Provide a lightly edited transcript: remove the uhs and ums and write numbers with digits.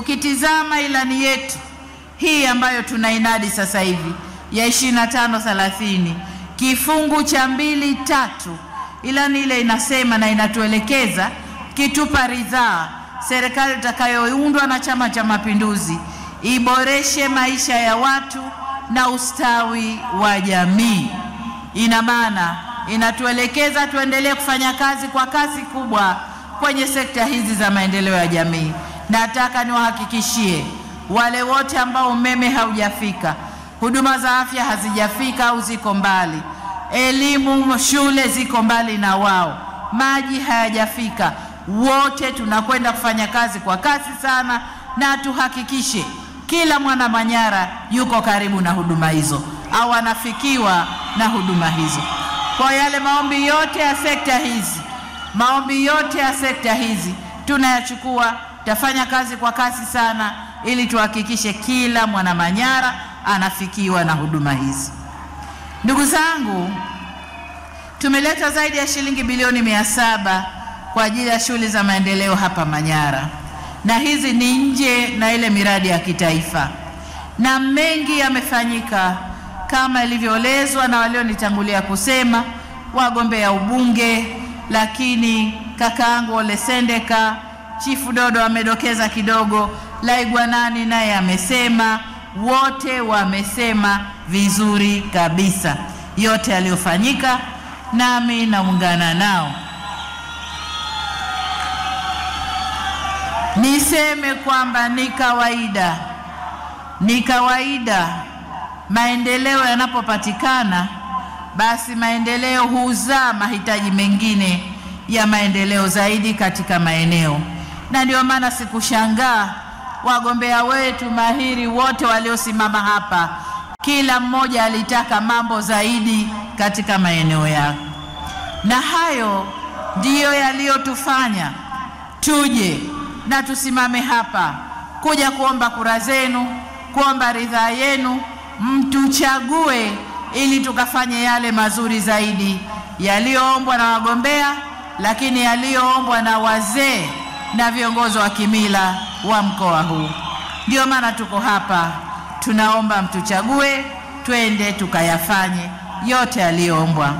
ukitizama ilani yetu hii ambayo tunainadi sasa hivi ya 25-30 kifungu cha 2.3, ilani ile inasema na inatuelekeza kitupa ridhaa, serikali itakayoundwa na Chama cha Mapinduzi iboreshe maisha ya watu na ustawi wa jamii. Ina maana inatuelekeza tuendelee kufanya kazi kwa kasi kubwa kwenye sekta hizi za maendeleo ya jamii. Nataka niwahakikishie wale wote ambao umeme haujafika, huduma za afya hazijafika au ziko mbali, elimu shule ziko mbali na wao, maji hayajafika, wote tunakwenda kufanya kazi kwa kasi sana, na tuhakikishe kila mwana Manyara yuko karibu na huduma hizo au anafikiwa na huduma hizo. Kwa yale maombi yote ya sekta hizi tunayachukua, tafanya kazi kwa kasi sana ili tuhakikishe kila mwana Manyara anafikiwa na huduma hizi. Ndugu zangu, tumeleta zaidi ya shilingi bilioni 700 kwa ajili ya shughuli za maendeleo hapa Manyara, na hizi ni nje na ile miradi ya kitaifa, na mengi yamefanyika kama ilivyoelezwa na walionitangulia kusema, wagombea ubunge, lakini kakaangu Ole Sendeka, Chifu Dodo amedokeza kidogo, Laigwanani naye amesema, wote wamesema vizuri kabisa yote yaliyofanyika, nami naungana nao. Niseme kwamba ni kawaida maendeleo yanapopatikana, basi maendeleo huzaa mahitaji mengine ya maendeleo zaidi katika maeneo, na ndio maana sikushangaa wagombea wetu mahiri wote waliosimama hapa, kila mmoja alitaka mambo zaidi katika maeneo yake, na hayo ndiyo yaliyotufanya tuje na tusimame hapa kuja kuomba kura zenu, kuomba ridhaa yenu, mtuchague ili tukafanye yale mazuri zaidi yaliyoombwa na wagombea, lakini yaliyoombwa na wazee na viongozi wa kimila wa mkoa huu. Ndio maana tuko hapa, tunaomba mtuchague, twende tukayafanye yote yaliyoombwa.